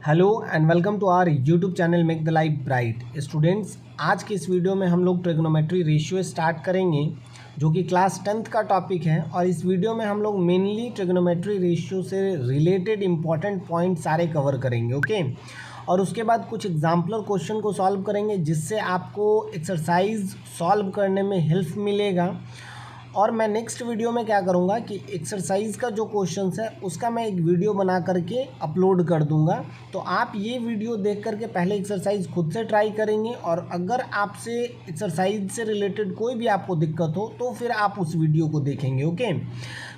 Hello and welcome to our YouTube channel make the life bright. Students, आज के इस video में हम लोग ट्रिग्नोमेट्री रेशियो स्टार्ट करेंगे जो कि क्लास 10th का टॉपिक है। और इस वीडियो में हम लोग मेनली ट्रिग्नोमेट्री रेशियो से रिलेटेड इंपॉर्टेंट पॉइंट सारे कवर करेंगे, ओके। और उसके बाद कुछ एग्जाम्पलर क्वेश्चन को सॉल्व करेंगे जिससे आपको एक्सरसाइज सॉल्व करने में हेल्प मिलेगा। और मैं नेक्स्ट वीडियो में क्या करूँगा कि एक्सरसाइज का जो क्वेश्चंस है उसका मैं एक वीडियो बना करके अपलोड कर दूँगा। तो आप ये वीडियो देख करके पहले एक्सरसाइज खुद से ट्राई करेंगे, और अगर आपसे एक्सरसाइज से रिलेटेड कोई भी आपको दिक्कत हो तो फिर आप उस वीडियो को देखेंगे, ओके।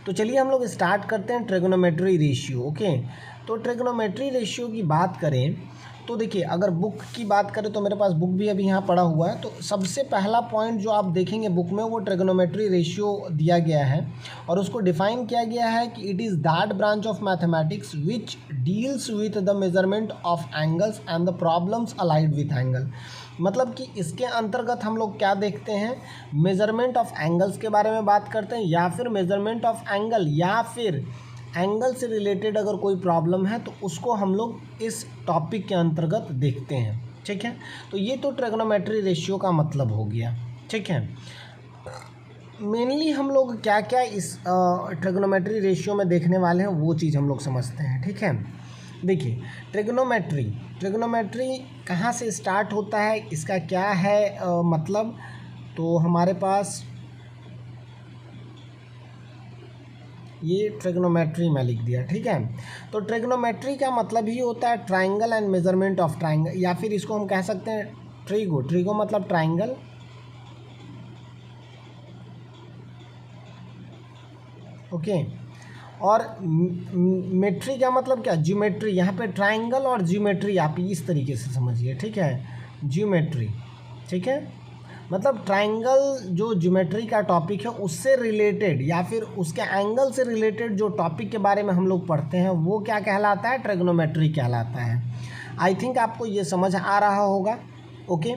तो चलिए हम लोग स्टार्ट करते हैं ट्रिग्नोमेट्री रेशियो, ओके। तो ट्रिग्नोमेट्री रेशियो की बात करें तो देखिए, अगर बुक की बात करें तो मेरे पास बुक भी अभी यहाँ पड़ा हुआ है। तो सबसे पहला पॉइंट जो आप देखेंगे बुक में वो ट्रिग्नोमेट्री रेशियो दिया गया है, और उसको डिफाइन किया गया है कि it is that branch of mathematics which deals with the measurement of angles and the problems allied with angle. मतलब कि इसके अंतर्गत हम लोग क्या देखते हैं, मेजरमेंट ऑफ एंगल्स के बारे में बात करते हैं, या फिर मेजरमेंट ऑफ एंगल, या फिर एंगल से रिलेटेड अगर कोई प्रॉब्लम है तो उसको हम लोग इस टॉपिक के अंतर्गत देखते हैं, ठीक है। तो ये तो ट्रिग्नोमेट्री रेशियो का मतलब हो गया, ठीक है। मेनली हम लोग क्या क्या इस ट्रिग्नोमेट्री रेशियो में देखने वाले हैं वो चीज़ हम लोग समझते हैं, ठीक है। देखिए, ट्रिग्नोमेट्री कहाँ से स्टार्ट होता है, इसका क्या है मतलब। तो हमारे पास ये ट्रिग्नोमेट्री में लिख दिया, ठीक है। तो ट्रिग्नोमेट्री का मतलब ही होता है triangle and measurement of triangle, या फिर इसको हम कह सकते हैं ट्रिगो मतलब ट्राइंगल, ओके। और मेट्री का मतलब क्या, ज्योमेट्री। यहाँ पे ट्राइंगल और ज्योमेट्री आप इस तरीके से समझिए, ठीक है, ज्योमेट्री, ठीक है। मतलब ट्राइंगल जो ज्योमेट्री का टॉपिक है उससे रिलेटेड या फिर उसके एंगल से रिलेटेड जो टॉपिक के बारे में हम लोग पढ़ते हैं वो क्या कहलाता है, ट्रिग्नोमेट्री कहलाता है। आई थिंक आपको ये समझ आ रहा होगा, ओके।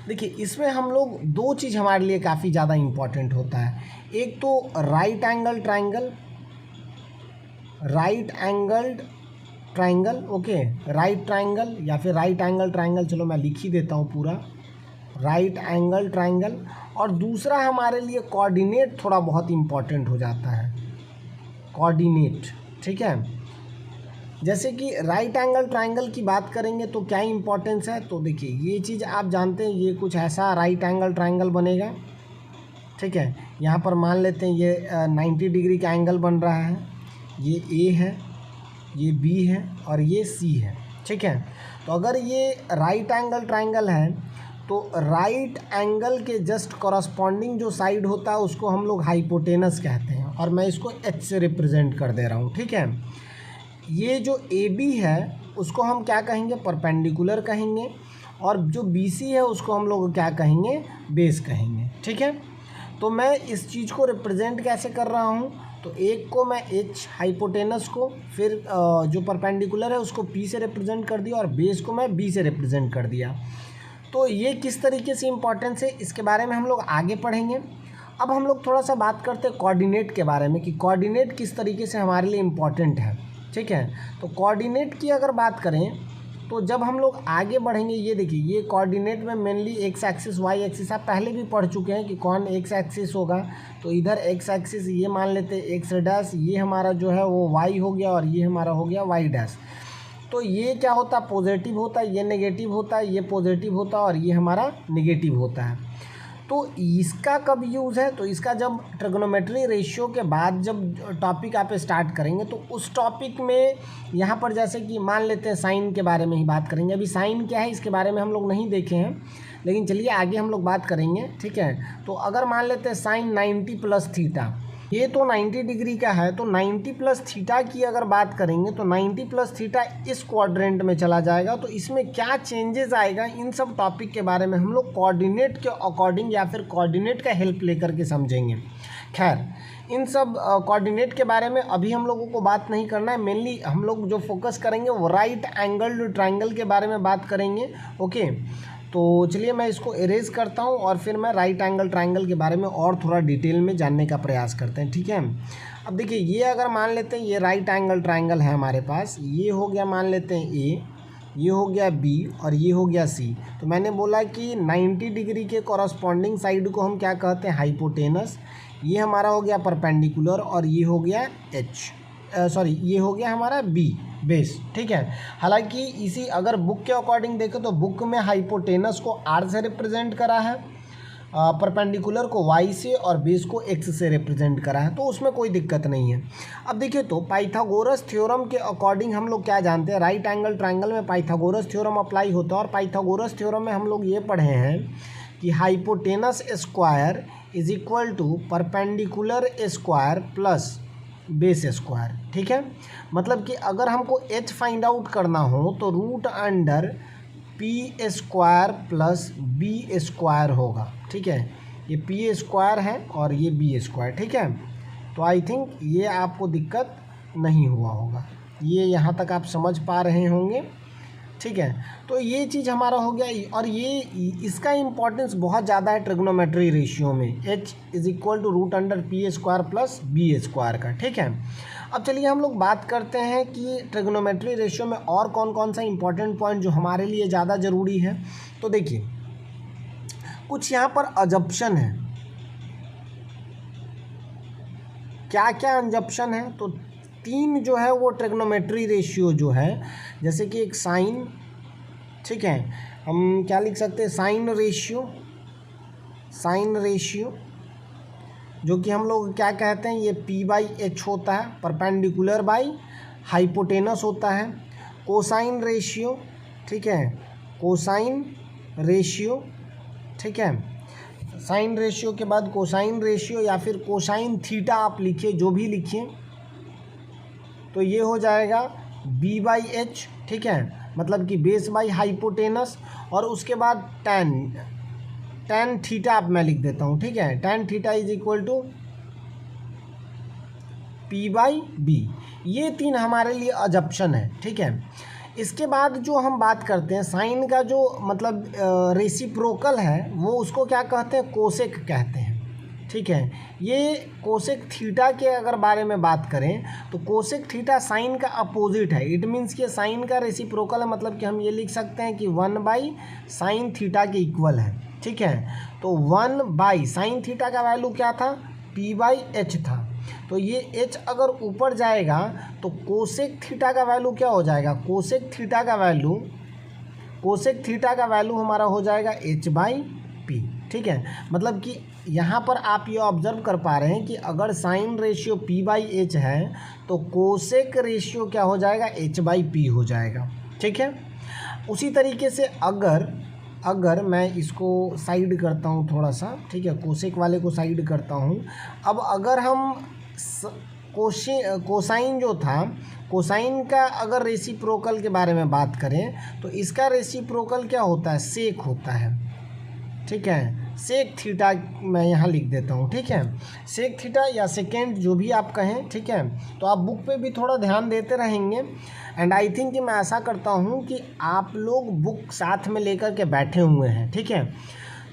देखिए, इसमें हम लोग दो चीज़ हमारे लिए काफ़ी ज़्यादा इम्पॉर्टेंट होता है। एक तो right angled triangle, okay, right triangle या फिर राइट एंगल ट्राइंगल, चलो मैं लिख ही देता हूँ पूरा, राइट एंगल ट्राइंगल। और दूसरा हमारे लिए कोऑर्डिनेट थोड़ा बहुत इम्पॉर्टेंट हो जाता है, कोऑर्डिनेट, ठीक है। जैसे कि राइट एंगल ट्राइंगल की बात करेंगे तो क्या इम्पोर्टेंस है, तो देखिए ये चीज़ आप जानते हैं, ये कुछ ऐसा राइट एंगल ट्राइंगल बनेगा, ठीक है। यहाँ पर मान लेते हैं ये 90 डिग्री का एंगल बन रहा है, ये ए है, ये बी है और ये सी है, ठीक है। तो अगर ये राइट एंगल ट्राइंगल है तो राइट एंगल के जस्ट कॉरस्पॉन्डिंग जो साइड होता है उसको हम लोग हाइपोटेनस कहते हैं, और मैं इसको एच से रिप्रेजेंट कर दे रहा हूँ, ठीक है। ये जो ए बी है उसको हम क्या कहेंगे, परपेंडिकुलर कहेंगे, और जो बी सी है उसको हम लोग क्या कहेंगे, बेस कहेंगे, ठीक है। तो मैं इस चीज़ को रिप्रेजेंट कैसे कर रहा हूँ, तो एक को मैं एच हाइपोटेनस को, फिर जो परपेंडिकुलर है उसको पी से रिप्रेजेंट कर दिया, और बेस को मैं बी से रिप्रेजेंट कर दिया। तो ये किस तरीके से इम्पोर्टेंस है इसके बारे में हम लोग आगे पढ़ेंगे। अब हम लोग थोड़ा सा बात करते हैं कोऑर्डिनेट के बारे में कि कोऑर्डिनेट किस तरीके से हमारे लिए इम्पॉर्टेंट है, ठीक है। तो कोऑर्डिनेट की अगर बात करें तो जब हम लोग आगे बढ़ेंगे, ये देखिए, ये कोऑर्डिनेट में mainly x axis y axis आप पहले भी पढ़ चुके हैं कि कौन एक्स एक्सिस होगा। तो इधर एक्स एक्सिस ये मान लेते हैं एक्स डैश, ये हमारा जो है वो वाई हो गया, और ये हमारा हो गया वाई डैश। तो ये क्या होता है, पॉजिटिव होता है, ये नेगेटिव होता है, ये पॉजिटिव होता है, और ये हमारा नेगेटिव होता है। तो इसका कब यूज़ है, तो इसका जब ट्रिग्नोमेट्री रेशियो के बाद जब टॉपिक आप स्टार्ट करेंगे तो उस टॉपिक में यहाँ पर जैसे कि मान लेते हैं साइन के बारे में ही बात करेंगे। अभी साइन क्या है इसके बारे में हम लोग नहीं देखे हैं, लेकिन चलिए आगे हम लोग बात करेंगे, ठीक है। तो अगर मान लेते हैं साइन 90 प्लस थीटा, ये तो 90 डिग्री का है, तो 90 प्लस थीटा की अगर बात करेंगे तो 90 प्लस थीटा इस क्वाड्रेंट में चला जाएगा। तो इसमें क्या चेंजेस आएगा, इन सब टॉपिक के बारे में हम लोग कोऑर्डिनेट के अकॉर्डिंग या फिर कोऑर्डिनेट का हेल्प लेकर के समझेंगे। खैर, इन सब कोऑर्डिनेट के बारे में अभी हम लोगों को बात नहीं करना है। मेनली हम लोग जो फोकस करेंगे वो राइट एंगल्ड ट्राइंगल के बारे में बात करेंगे, ओके। तो चलिए मैं इसको इरेज करता हूँ और फिर मैं राइट एंगल ट्राइंगल के बारे में और थोड़ा डिटेल में जानने का प्रयास करते हैं, ठीक है। अब देखिए, ये अगर मान लेते हैं ये राइट एंगल ट्राइंगल है हमारे पास, ये हो गया मान लेते हैं ए, ये हो गया बी और ये हो गया सी। तो मैंने बोला कि 90 डिग्री के कॉरस्पॉन्डिंग साइड को हम क्या कहते हैं, हाइपोटेनस। ये हमारा हो गया परपेंडिकुलर और ये हो गया ये हो गया हमारा बी, बेस। ठीक है, हालांकि इसी अगर बुक के अकॉर्डिंग देखें तो बुक में हाइपोटेनस को आर से रिप्रेजेंट करा है, परपेंडिकुलर को वाई से और बेस को एक्स से रिप्रेजेंट करा है, तो उसमें कोई दिक्कत नहीं है। अब देखिए, तो पाइथागोरस थ्योरम के अकॉर्डिंग हम लोग क्या जानते हैं, राइट एंगल ट्रायंगल में पाइथागोरस थ्योरम अप्लाई होता है। और पाइथागोरस थ्योरम में हम लोग ये पढ़े हैं कि hypotenuse square is equal to perpendicular square plus base square. ठीक है, मतलब कि अगर हमको एच फाइंड आउट करना हो तो root under p square plus b square होगा। ठीक है, ये पी स्क्वायर है और ये बी स्क्वायर। ठीक है, तो आई थिंक ये आपको दिक्कत नहीं हुआ होगा, ये यहाँ तक आप समझ पा रहे होंगे। ठीक है, तो ये चीज़ हमारा हो गया। और ये इसका इम्पोर्टेंस बहुत ज़्यादा है ट्रिग्नोमेट्री रेशियो में, h is equal to root under p square plus b square का। ठीक है, अब चलिए हम लोग बात करते हैं कि ट्रिग्नोमेट्री रेशियो में और कौन कौन सा इंपॉर्टेंट पॉइंट जो हमारे लिए ज़्यादा ज़रूरी है। तो देखिए, कुछ यहाँ पर अजप्शन है। क्या क्या अजप्शन है, तो 3 जो है वो ट्रिग्नोमेट्री रेशियो जो है, जैसे कि एक साइन, ठीक है, हम क्या लिख सकते हैं, साइन रेशियो जो कि हम लोग क्या कहते हैं, ये p/h होता है, परपेंडिकुलर बाई हाइपोटेनस होता है। कोसाइन रेशियो, ठीक है, कोसाइन रेशियो, ठीक है, साइन रेशियो के बाद कोसाइन रेशियो या फिर कोसाइन थीटा आप लिखिए, जो भी लिखिए, तो ये हो जाएगा b/h। ठीक है, मतलब कि बेस बाई हाइपोटेनस। और उसके बाद tan थीटा आप मैं लिख देता हूँ। ठीक है, tan theta is equal to p/b। ये 3 हमारे लिए अजप्शन है। ठीक है, इसके बाद जो हम बात करते हैं साइन का, जो मतलब रेसिप्रोकल है, वो उसको क्या कहते हैं, कोसेक कहते हैं। ठीक है, ये कोसेक थीटा के अगर बारे में बात करें तो कोसेक थीटा साइन का अपोजिट है। इट मीन्स कि साइन का रेसिप्रोकल है, मतलब कि हम ये लिख सकते हैं कि 1/sin थीटा के इक्वल है। ठीक है, तो 1/sin थीटा का वैल्यू क्या था, p/h था। तो ये h अगर ऊपर जाएगा तो कोसेक थीटा का वैल्यू क्या हो जाएगा, कोसेक थीटा का वैल्यू हमारा हो जाएगा h/p। ठीक है, मतलब कि यहाँ पर आप ये ऑब्जर्व कर पा रहे हैं कि अगर साइन रेशियो p/h है तो कोसेक रेशियो क्या हो जाएगा, h/p हो जाएगा। ठीक है, उसी तरीके से अगर मैं इसको साइड करता हूँ थोड़ा सा, ठीक है, कोसेक वाले को साइड करता हूँ। अब अगर हम कोसाइन जो था, कोसाइन का अगर रेसिप्रोकल के बारे में बात करें तो इसका रेसिप्रोकल क्या होता है, सेक होता है। ठीक है, सेक थीटा मैं यहाँ लिख देता हूँ। ठीक है, सेक थीटा या सेकेंड जो भी आप कहें। ठीक है, तो आप बुक पे भी थोड़ा ध्यान देते रहेंगे। एंड आई थिंक कि मैं ऐसा करता हूँ कि आप लोग बुक साथ में लेकर के बैठे हुए हैं। ठीक है,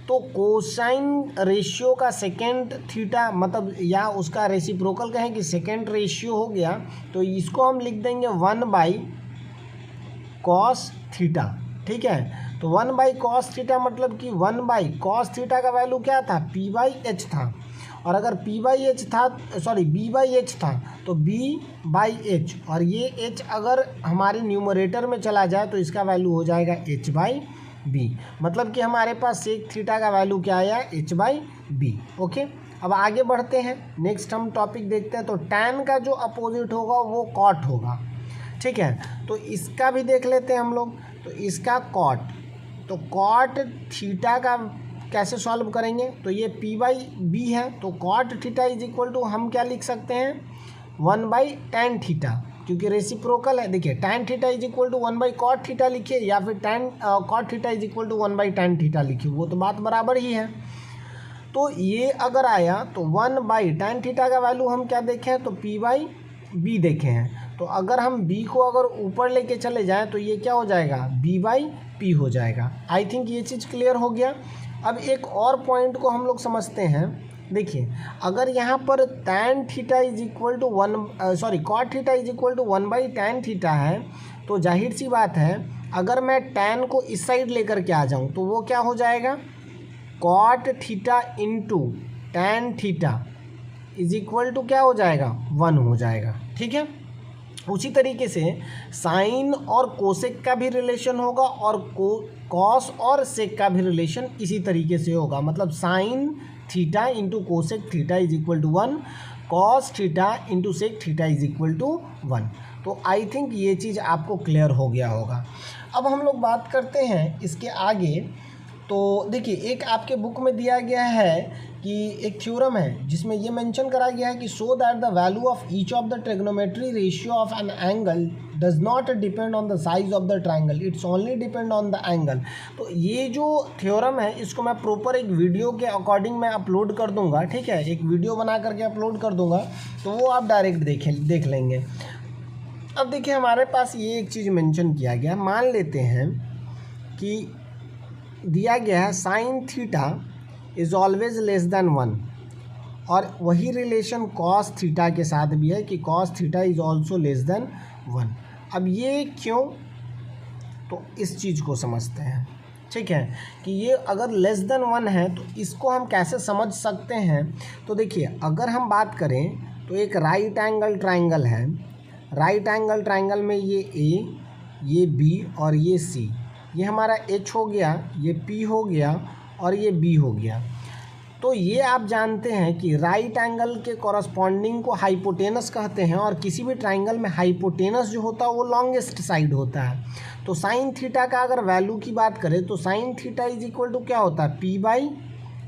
तो कोसाइन रेशियो का सेकेंड थीटा मतलब या उसका रेसिप्रोकल कहें कि सेकेंड रेशियो हो गया, तो इसको हम लिख देंगे 1/cos थीटा। ठीक है, तो 1/cos थीटा मतलब कि 1/cos थीटा का वैल्यू क्या था, p/h था। और अगर p/h था, सॉरी b/h था, तो b/h, और ये h अगर हमारे न्यूमरेटर में चला जाए तो इसका वैल्यू हो जाएगा h/b। मतलब कि हमारे पास सेक थीटा का वैल्यू क्या आया, h/b। ओके, अब आगे बढ़ते हैं, नेक्स्ट हम टॉपिक देखते हैं। तो tan का जो अपोजिट होगा वो cot होगा। ठीक है, तो इसका भी देख लेते हैं हम लोग। तो इसका cot, तो cot थीटा का कैसे सॉल्व करेंगे, तो ये p/b है, तो cot theta is equal to हम क्या लिख सकते हैं, 1/tan थीटा, क्योंकि रेसिप्रोकल है। देखिए, tan theta is equal to 1/cot theta लिखिए या फिर cot theta is equal to 1/tan theta लिखिए, वो तो बात बराबर ही है। तो ये अगर आया तो 1/tan थीटा का वैल्यू हम क्या देखें, तो p/b देखे हैं। तो अगर हम b को अगर ऊपर लेके चले जाएं तो ये क्या हो जाएगा, b/p हो जाएगा। आई थिंक ये चीज़ क्लियर हो गया। अब एक और पॉइंट को हम लोग समझते हैं। देखिए, अगर यहाँ पर tan theta is equal to cot theta is equal to 1/tan theta है, तो जाहिर सी बात है अगर मैं tan को इस साइड लेकर के आ जाऊं तो वो क्या हो जाएगा, cot theta into tan theta is equal to क्या हो जाएगा, 1 हो जाएगा। ठीक है, उसी तरीके से साइन और कोसेक का भी रिलेशन होगा और कॉस और सेक का भी रिलेशन इसी तरीके से होगा। मतलब sine theta into cosec theta is equal to 1, cos theta into sec theta is equal to 1। तो आई थिंक ये चीज़ आपको क्लियर हो गया होगा। अब हम लोग बात करते हैं इसके आगे। तो देखिए, एक आपके बुक में दिया गया है कि एक थ्योरम है जिसमें ये मेंशन करा गया है कि so that the value of each of the trigonometry ratio of an angle does not depend on the size of the triangle, it's only depend on the angle. तो ये जो थ्योरम है इसको मैं प्रॉपर एक वीडियो के according मैं upload कर दूंगा। ठीक है, एक वीडियो बना करके अपलोड कर दूंगा, तो वो आप डायरेक्ट देख लेंगे। अब देखिए, हमारे पास ये एक चीज़ मेंशन किया गया, मान लेते हैं कि दिया गया है sine theta is always less than 1, और वही रिलेशन कॉस थीटा के साथ भी है कि cos theta is also less than 1। अब ये क्यों, तो इस चीज़ को समझते हैं। ठीक है, कि ये अगर लेस देन 1 है तो इसको हम कैसे समझ सकते हैं। तो देखिए, अगर हम बात करें तो एक राइट एंगल ट्राइंगल है, राइट एंगल ट्राइंगल में ये ए, ये बी और ये सी, ये हमारा एच हो गया, ये पी हो गया और ये बी हो गया। तो ये आप जानते हैं कि राइट एंगल के कॉरस्पॉन्डिंग को हाइपोटेनस कहते हैं, और किसी भी ट्राइंगल में हाइपोटेनस जो होता है वो लॉन्गेस्ट साइड होता है। तो साइन थीटा का अगर वैल्यू की बात करें तो sine theta is equal to क्या होता है, पी बाई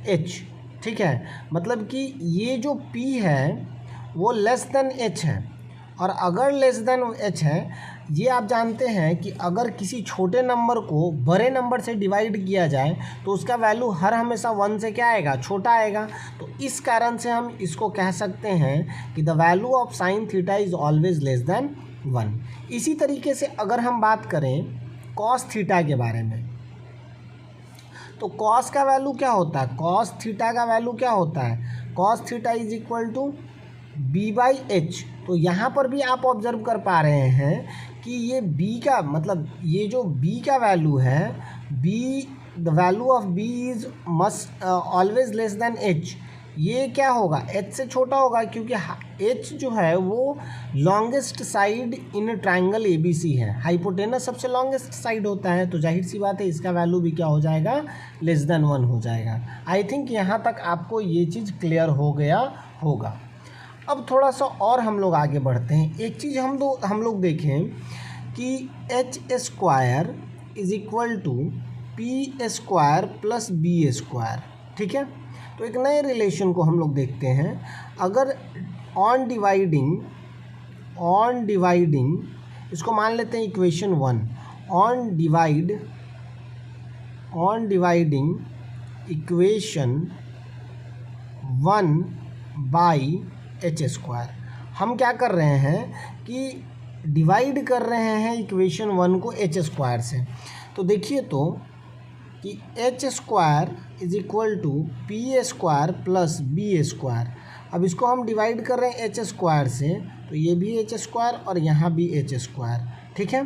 एच। ठीक है, मतलब कि ये जो पी है वो लेस देन एच है, और अगर लेस देन एच है, ये आप जानते हैं कि अगर किसी छोटे नंबर को बड़े नंबर से डिवाइड किया जाए तो उसका वैल्यू हर हमेशा 1 से क्या आएगा, छोटा आएगा। तो इस कारण से हम इसको कह सकते हैं कि the value of sine theta is always less than 1। इसी तरीके से अगर हम बात करें कॉस थीटा के बारे में, तो कॉस का वैल्यू क्या होता है, कॉस थीटा का वैल्यू क्या होता है, cos theta is equal to b by h. तो यहाँ पर भी आप ऑब्जर्व कर पा रहे हैं कि ये b का मतलब ये जो b का वैल्यू है, b the value of b is must always less than h। ये क्या होगा, h से छोटा होगा, क्योंकि h जो है वो longest side in triangle ABC है, हाइपोटेनस सबसे लॉन्गेस्ट साइड होता है। तो जाहिर सी बात है इसका वैल्यू भी क्या हो जाएगा, लेस देन 1 हो जाएगा। आई थिंक यहाँ तक आपको ये चीज़ क्लियर हो गया होगा। अब थोड़ा सा और हम लोग आगे बढ़ते हैं। एक चीज़ हम लोग देखें कि h square is equal to p square plus b square. ठीक है, तो एक नए रिलेशन को हम लोग देखते हैं। अगर ऑन डिवाइडिंग इसको मान लेते हैं equation 1, on dividing equation 1 by H square, हम क्या कर रहे हैं कि डिवाइड कर रहे हैं इक्वेशन 1 को एच स्क्वायर से। तो देखिए तो कि h square is equal to p square plus b square. अब इसको हम डिवाइड कर रहे हैं एच स्क्वायर से, तो ये भी एच स्क्वायर और यहाँ भी एच स्क्वायर। ठीक है,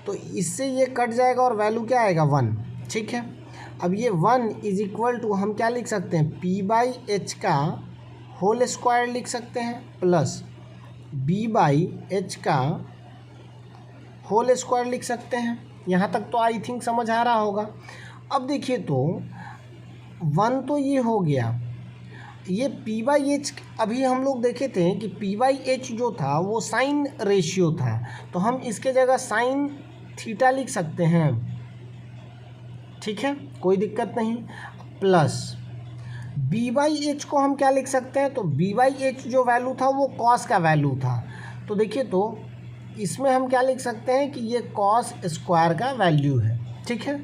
तो इससे ये कट जाएगा और वैल्यू क्या आएगा, 1। ठीक है, अब ये 1 इज इक्वल टू हम क्या लिख सकते हैं, पी बाई एच का होल स्क्वायर लिख सकते हैं प्लस बी बाई एच का होल स्क्वायर लिख सकते हैं। यहाँ तक तो आई थिंक समझ आ रहा होगा। अब देखिए तो 1 तो ये हो गया, ये पी बाई एच अभी हम लोग देखे थे कि पी बाई एच जो था वो साइन रेशियो था, तो हम इसके जगह साइन थीटा लिख सकते हैं। ठीक है, कोई दिक्कत नहीं। प्लस बी बाई एच को हम क्या लिख सकते हैं, तो बी बाई एच जो वैल्यू था वो कॉस का वैल्यू था। तो देखिए तो इसमें हम क्या लिख सकते हैं कि ये कॉस स्क्वायर का वैल्यू है। ठीक है,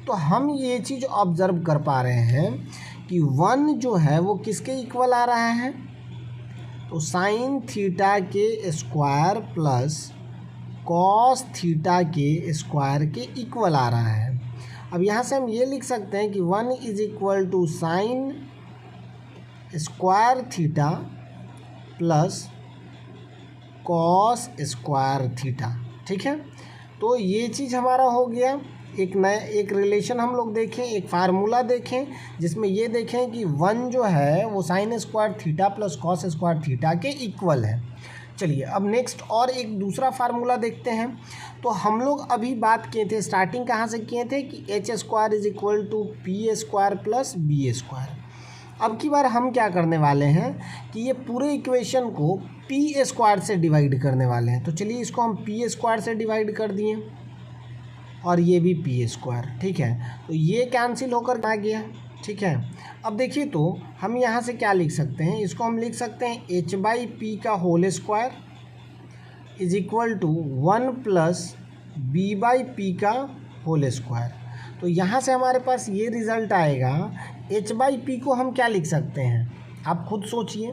तो हम ये चीज़ ऑब्ज़र्व कर पा रहे हैं कि 1 जो है वो किसके इक्वल आ रहा है, तो साइन थीटा के स्क्वायर प्लस कॉस थीटा के स्क्वायर के इक्वल आ रहा है। अब यहाँ से हम ये लिख सकते हैं कि 1 is equal to sine square theta plus cos square theta. ठीक है, तो ये चीज़ हमारा हो गया। एक रिलेशन हम लोग देखें, एक फार्मूला देखें जिसमें ये देखें कि 1 जो है वो sign square theta plus cos square theta के इक्वल है। चलिए अब नेक्स्ट और एक दूसरा फार्मूला देखते हैं। तो हम लोग अभी बात किए थे, स्टार्टिंग कहाँ से किए थे कि h square is equal to p square plus b square. अब की बार हम क्या करने वाले हैं कि ये पूरे इक्वेशन को पी स्क्वायर से डिवाइड करने वाले हैं। तो चलिए इसको हम पी स्क्वायर से डिवाइड कर दिए और ये भी पी स्क्वायर, ठीक है। तो ये कैंसिल होकर आ गया, ठीक है। अब देखिए तो हम यहाँ से क्या लिख सकते हैं, इसको हम लिख सकते हैं एच बाई पी का whole square is equal to 1 plus b by p का होल स्क्वायर। तो यहाँ से हमारे पास ये रिज़ल्ट आएगा। एच बाई पी को हम क्या लिख सकते हैं, आप खुद सोचिए।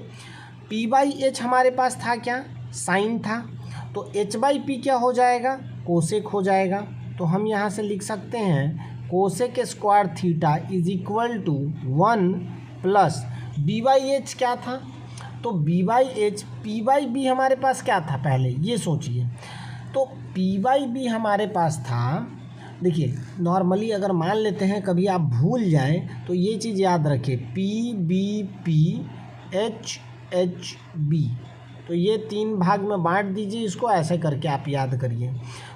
पी बाई एच हमारे पास था क्या, साइन था, तो एच बाई पी क्या हो जाएगा, कोसेक हो जाएगा। तो हम यहाँ से लिख सकते हैं cosec square theta is equal to 1 plus b by h क्या था, तो b by h, p by b हमारे पास क्या था पहले ये सोचिए। तो पी बाई बी हमारे पास था, देखिए नॉर्मली अगर मान लेते हैं कभी आप भूल जाएं तो ये चीज़ याद रखें, p b p h h b, तो ये 3 भाग में बांट दीजिए इसको, ऐसे करके आप याद करिए।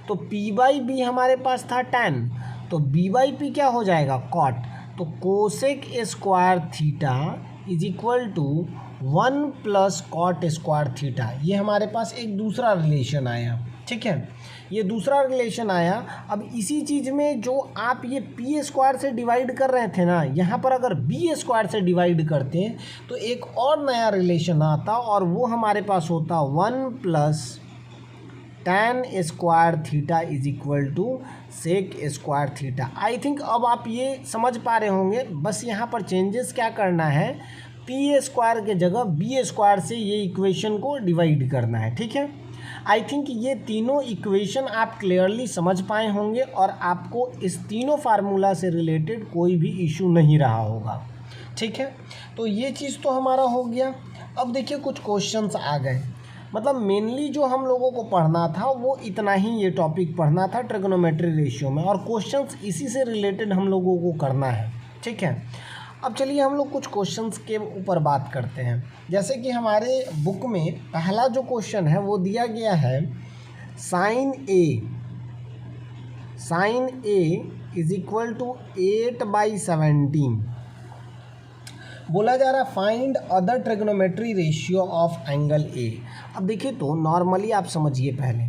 तो पी बाई बी हमारे पास था tan, तो बी बाई पी क्या हो जाएगा कॉट। तो cosec square theta is equal to 1 plus cot square theta. ये हमारे पास एक दूसरा रिलेशन आया, ठीक है, ये दूसरा रिलेशन आया। अब इसी चीज़ में जो आप ये पी स्क्वायर से डिवाइड कर रहे थे ना, यहाँ पर अगर बी स्क्वायर से डिवाइड करते हैं तो एक और नया रिलेशन आता और वो हमारे पास होता 1 plus tan square theta is equal to sec square theta. I think अब आप ये समझ पा रहे होंगे। बस यहाँ पर चेंजेस क्या करना है, पी स्क्वायर के जगह बी स्क्वायर से ये इक्वेशन को डिवाइड करना है, ठीक है। आई थिंक ये तीनों इक्वेशन आप क्लियरली समझ पाए होंगे और आपको इस तीनों फार्मूला से रिलेटेड कोई भी इशू नहीं रहा होगा, ठीक है। तो ये चीज़ तो हमारा हो गया। अब देखिए कुछ क्वेश्चंस आ गए, मतलब मेनली जो हम लोगों को पढ़ना था वो इतना ही, ये टॉपिक पढ़ना था ट्रिग्नोमेट्री रेशियो में, और क्वेश्चंस इसी से रिलेटेड हम लोगों को करना है, ठीक है। अब चलिए हम लोग कुछ क्वेश्चंस के ऊपर बात करते हैं। जैसे कि हमारे बुक में पहला जो क्वेश्चन है वो दिया गया है, sine A is equal to 8/17। बोला जा रहा है find other trigonometry ratio of angle A. अब देखिए तो नॉर्मली आप समझिए, पहले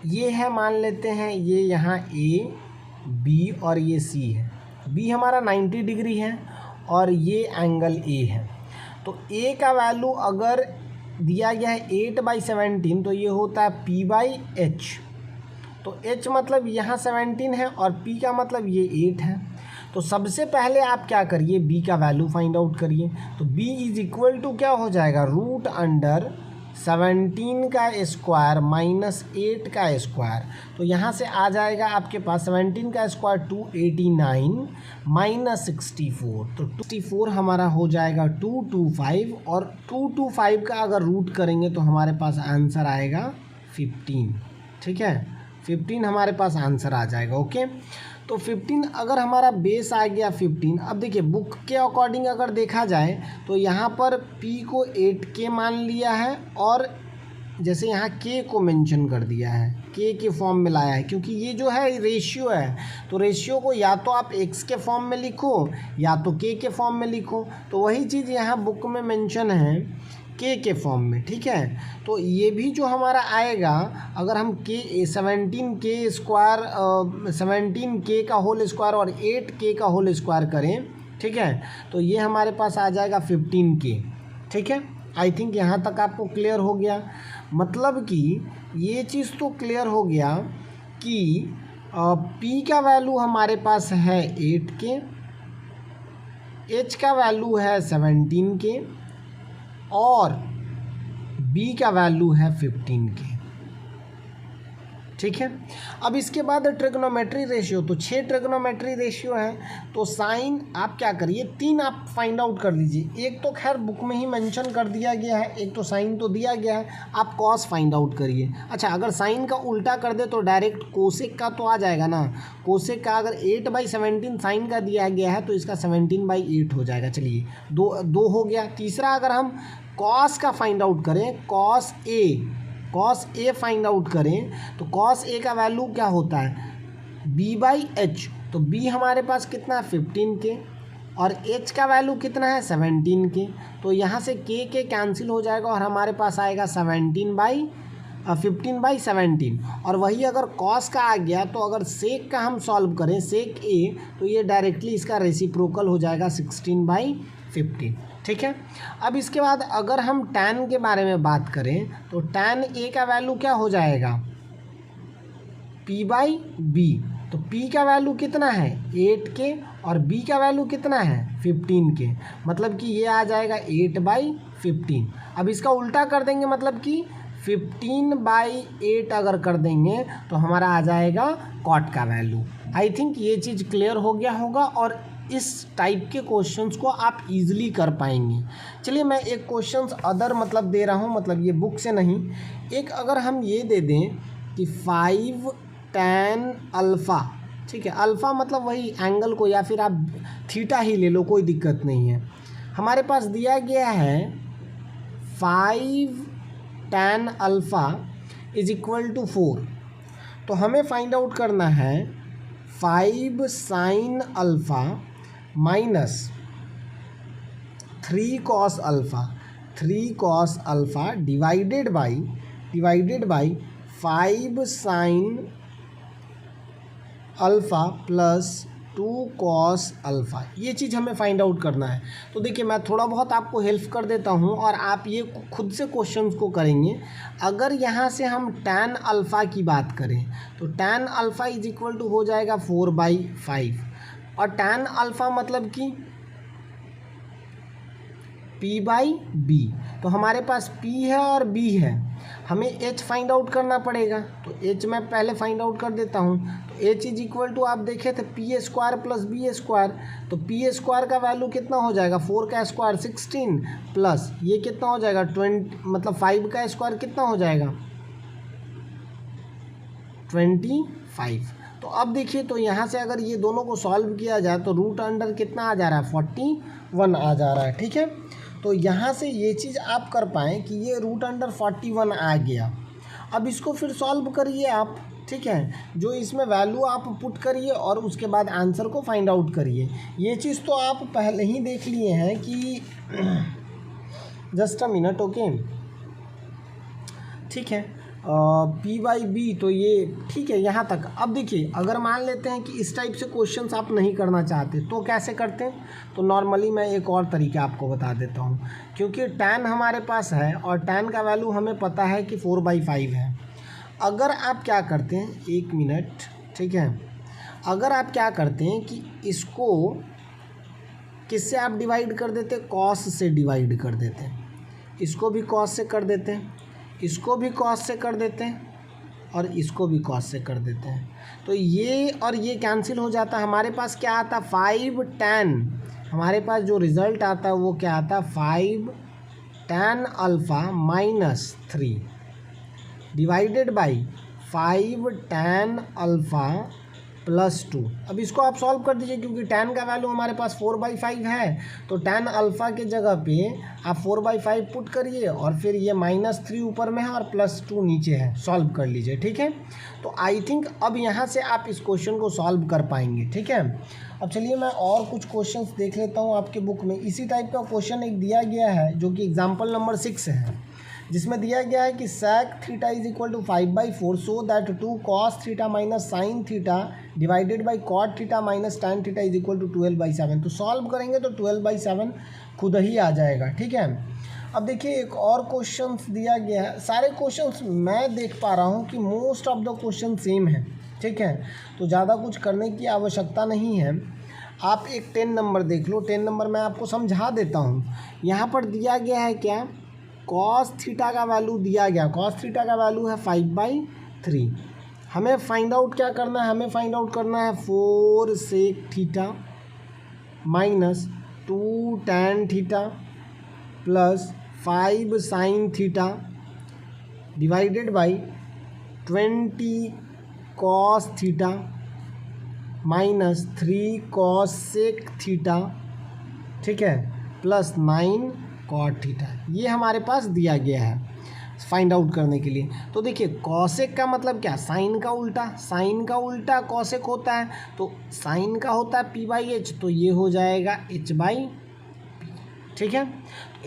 ये है, मान लेते हैं ये यहाँ ए बी और ये सी है। बी हमारा 90 डिग्री है और ये एंगल ए है। तो ए का वैल्यू अगर दिया गया है 8/17 तो ये होता है P बाई एच। तो H मतलब यहाँ 17 है और P का मतलब ये 8 है। तो सबसे पहले आप क्या करिए, B का वैल्यू फाइंड आउट करिए। तो B इज इक्वल टू क्या हो जाएगा, रूट अंडर 17 का स्क्वायर माइनस 8 का स्क्वायर। तो यहाँ से आ जाएगा आपके पास 17 का स्क्वायर 289 माइनस 64, तो 64 हमारा हो जाएगा 225, और 225 का अगर रूट करेंगे तो हमारे पास आंसर आएगा 15, ठीक है। 15 हमारे पास आंसर आ जाएगा, ओके। तो 15 अगर हमारा बेस आ गया 15। अब देखिए बुक के अकॉर्डिंग अगर देखा जाए तो यहाँ पर P को 8K मान लिया है और जैसे यहाँ K को मेंशन कर दिया है, K के फॉर्म में लाया है, क्योंकि ये जो है रेशियो है। तो रेशियो को या तो आप X के फॉर्म में लिखो या तो K के फॉर्म में लिखो। तो वही चीज़ यहाँ बुक में मेंशन है K के फॉर्म में, ठीक है। तो ये भी जो हमारा आएगा, अगर हम सेवनटीन के का होल स्क्वायर और 8K का होल स्क्वायर करें, ठीक है, तो ये हमारे पास आ जाएगा 15K, ठीक है। आई थिंक यहाँ तक आपको क्लियर हो गया। मतलब कि ये चीज़ तो क्लियर हो गया कि P का वैल्यू हमारे पास है 8K, H का वैल्यू है 17K और B का वैल्यू है 15K। ठीक है। अब इसके बाद ट्रिग्नोमेट्री रेशियो, तो 6 ट्रिग्नोमेट्री रेशियो हैं। तो साइन आप क्या करिए, 3 आप फाइंड आउट कर लीजिए। एक तो खैर बुक में ही मेंशन कर दिया गया है, एक तो साइन तो दिया गया है, आप कॉस फाइंड आउट करिए। अच्छा, अगर साइन का उल्टा कर दे तो डायरेक्ट कोसेक का तो आ जाएगा ना। कोसेक का अगर 8/17 साइन का दिया गया है तो इसका 17/8 हो जाएगा। चलिए दो हो गया। तीसरा अगर हम कॉस का फाइंड आउट करें, कॉस ए फाइंड आउट करें तो कॉस ए का वैल्यू क्या होता है, b/h। तो b हमारे पास कितना है 15 के, और h का वैल्यू कितना है 17 के। तो यहाँ से के कैंसिल हो जाएगा और हमारे पास आएगा 15/17। और वही अगर कॉस का आ गया तो अगर सेक का हम सॉल्व करें, सेक ए, तो ये डायरेक्टली इसका रेसिप्रोकल हो जाएगा 16/15। ठीक है। अब इसके बाद अगर हम tan के बारे में बात करें तो tan a का वैल्यू क्या हो जाएगा p/b। तो p का वैल्यू कितना है 8 के और b का वैल्यू कितना है 15 के, मतलब कि ये आ जाएगा 8/15। अब इसका उल्टा कर देंगे, मतलब कि 15/8 अगर कर देंगे तो हमारा आ जाएगा कॉट का वैल्यू। आई थिंक ये चीज़ क्लियर हो गया होगा और इस टाइप के क्वेश्चंस को आप इजीली कर पाएंगे। चलिए मैं एक क्वेश्चंस अदर मतलब दे रहा हूँ, मतलब ये बुक से नहीं। एक अगर हम ये दे दें कि 5 tan अल्फ़ा, ठीक है, अल्फ़ा मतलब वही एंगल को, या फिर आप थीटा ही ले लो, कोई दिक्कत नहीं है। हमारे पास दिया गया है 5 tan alpha is equal to 4। तो हमें फाइंड आउट करना है 5 sin alpha minus 3 cos alpha divided by 5 sin alpha plus 2 cos alpha. ये चीज़ हमें फाइंड आउट करना है। तो देखिए मैं थोड़ा बहुत आपको हेल्प कर देता हूँ और आप ये खुद से क्वेश्चंस को करेंगे। अगर यहाँ से हम tan अल्फ़ा की बात करें तो tan alpha is equal to हो जाएगा 4/5, और tan अल्फ़ा मतलब कि p/b। तो हमारे पास p है और b है, हमें h फाइंड आउट करना पड़ेगा। तो h मैं पहले फाइंड आउट कर देता हूँ। तो h इज इक्वल टू आप देखें तो p² प्लस b²। तो p² का वैल्यू कितना हो जाएगा 4 का स्क्वायर 16 प्लस ये कितना हो जाएगा 20, मतलब 5 का स्क्वायर कितना हो जाएगा 25। तो अब देखिए, तो यहाँ से अगर ये दोनों को सॉल्व किया जाए तो रूट अंडर कितना आ जा रहा है 41 आ जा रहा है। ठीक है। तो यहाँ से ये चीज़ आप कर पाएँ कि ये रूट अंडर 41 आ गया। अब इसको फिर सॉल्व करिए आप, ठीक है, जो इसमें वैल्यू आप पुट करिए और उसके बाद आंसर को फाइंड आउट करिए। ये चीज़ तो आप पहले ही देख लिए हैं कि जस्ट अ मिनट, ओके, ठीक है। p/b तो ये ठीक है यहाँ तक। अब देखिए अगर मान लेते हैं कि इस टाइप से क्वेश्चंस आप नहीं करना चाहते तो कैसे करते हैं, तो नॉर्मली मैं एक और तरीका आपको बता देता हूँ। क्योंकि tan हमारे पास है और tan का वैल्यू हमें पता है कि 4/5 है। अगर आप क्या करते हैं, एक मिनट, ठीक है, अगर आप क्या करते हैं कि इसको किससे आप डिवाइड कर देते, कॉस से डिवाइड कर देते हैं, इसको भी कॉस से कर देते हैं, इसको भी कॉस से कर देते हैं और इसको भी कॉस से कर देते हैं। तो ये और ये कैंसिल हो जाता है। हमारे पास क्या आता 5 tan, हमारे पास जो रिज़ल्ट आता है वो क्या आता 5 tan alpha minus 3 divided by 5 tan alpha plus 2। अब इसको आप सॉल्व कर दीजिए, क्योंकि tan का वैल्यू हमारे पास 4/5 है। तो tan अल्फ़ा के जगह पे आप 4/5 पुट करिए और फिर ये -3 ऊपर में है और +2 नीचे है, सॉल्व कर लीजिए। ठीक है। तो आई थिंक अब यहाँ से आप इस क्वेश्चन को सॉल्व कर पाएंगे। ठीक है। अब चलिए मैं और कुछ क्वेश्चंस देख लेता हूँ आपके बुक में। इसी टाइप का क्वेश्चन एक दिया गया है जो कि एग्जाम्पल नंबर 6 है, जिसमें दिया गया है कि sec theta is equal to 5/4 so that 2 cos theta minus sine theta divided by cot theta minus tan theta is equal to 12/7। तो सॉल्व करेंगे तो 12/7 खुद ही आ जाएगा। ठीक है। अब देखिए एक और क्वेश्चन दिया गया है। सारे क्वेश्चंस मैं देख पा रहा हूँ कि most of the question same है। ठीक है। तो ज़्यादा कुछ करने की आवश्यकता नहीं है। आप एक 10 नंबर देख लो। 10 नंबर मैं आपको समझा देता हूँ। यहाँ पर दिया गया है क्या, कॉस थीटा का वैल्यू दिया गया, कॉस थीटा का वैल्यू है 5/3। हमें फाइंड आउट क्या करना है, हमें फाइंड आउट करना है 4 sec theta minus 2 tan theta plus 5 sine theta divided by 20 cos theta minus 3 cosec theta, ठीक है, प्लस 9 कॉट थीटा। ये हमारे पास दिया गया है फाइंड आउट करने के लिए। तो देखिए कॉसेक का मतलब क्या, साइन का उल्टा, साइन का उल्टा कॉसेक होता है, तो साइन का होता है p/h, तो ये हो जाएगा h/p, ठीक है।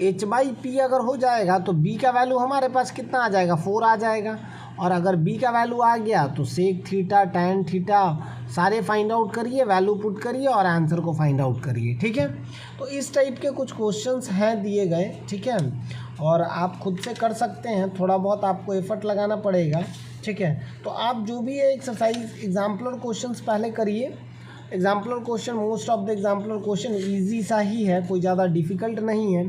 h/p अगर हो जाएगा तो b का वैल्यू हमारे पास कितना आ जाएगा, 4 आ जाएगा। और अगर b का वैल्यू आ गया तो सेक थीटा टैन थीटा सारे फाइंड आउट करिए, वैल्यू पुट करिए और आंसर को फाइंड आउट करिए, ठीक है। तो इस टाइप के कुछ क्वेश्चंस हैं दिए गए, ठीक है, और आप खुद से कर सकते हैं, थोड़ा बहुत आपको एफर्ट लगाना पड़ेगा, ठीक है। तो आप जो भी है एक्सरसाइज एग्जाम्पलर क्वेश्चंस पहले करिए। Exemplar question, most of the exemplar question easy सा ही है, कोई ज़्यादा डिफ़िकल्ट नहीं है।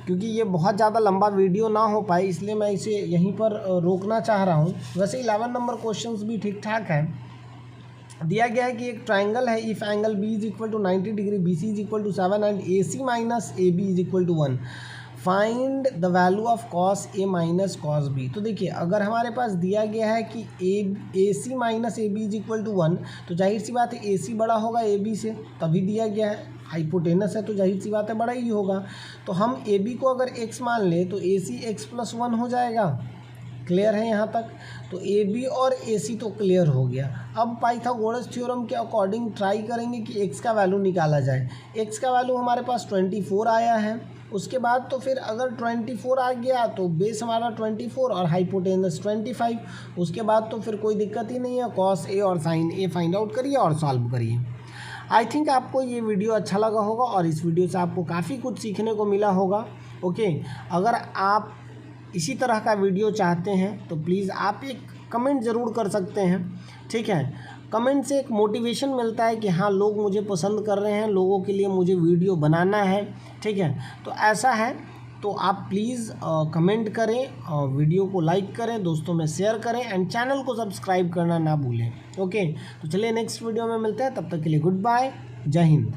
क्योंकि ये बहुत ज़्यादा लंबा वीडियो ना हो पाए इसलिए मैं इसे यहीं पर रोकना चाह रहा हूँ। वैसे 11 नंबर क्वेश्चंस भी ठीक ठाक है। दिया गया है कि एक ट्राइंगल है, if angle B is equal to 90 डिग्री, B C is equal to 7 and A C minus A B is equal to 1, find the value of cos A minus cos B. तो देखिए अगर हमारे पास दिया गया है कि A C minus A B is equal to 1, तो जाहिर सी बात है ए सी बड़ा होगा ए बी से, तभी दिया गया है, हाइपोटेनस है तो जाहिर सी बात है बड़ा ही होगा। तो हम ए बी को अगर x मान लें तो ए सी एक्स प्लस 1 हो जाएगा। क्लियर है यहाँ तक? तो ए बी और ए सी तो क्लियर हो गया। अब पाइथागोरस थ्योरम के अकॉर्डिंग ट्राई करेंगे कि x का वैल्यू निकाला जाए। x का वैल्यू हमारे पास 24 आया है, उसके बाद तो फिर अगर 24 आ गया तो बेस हमारा 24 और हाइपोटेनस 25, उसके बाद तो फिर कोई दिक्कत ही नहीं है, कॉस ए और साइन ए फाइंड आउट करिए और सॉल्व करिए। आई थिंक आपको ये वीडियो अच्छा लगा होगा और इस वीडियो से आपको काफ़ी कुछ सीखने को मिला होगा। ओके, अगर आप इसी तरह का वीडियो चाहते हैं तो प्लीज़ आप एक कमेंट ज़रूर कर सकते हैं, ठीक है। कमेंट से एक मोटिवेशन मिलता है कि हाँ लोग मुझे पसंद कर रहे हैं, लोगों के लिए मुझे वीडियो बनाना है, ठीक है। तो ऐसा है तो आप प्लीज़ कमेंट करें, वीडियो को लाइक करें, दोस्तों में शेयर करें एंड चैनल को सब्सक्राइब करना ना भूलें। ओके, तो चलिए नेक्स्ट वीडियो में मिलते हैं, तब तक के लिए गुड बाय, जय हिंद।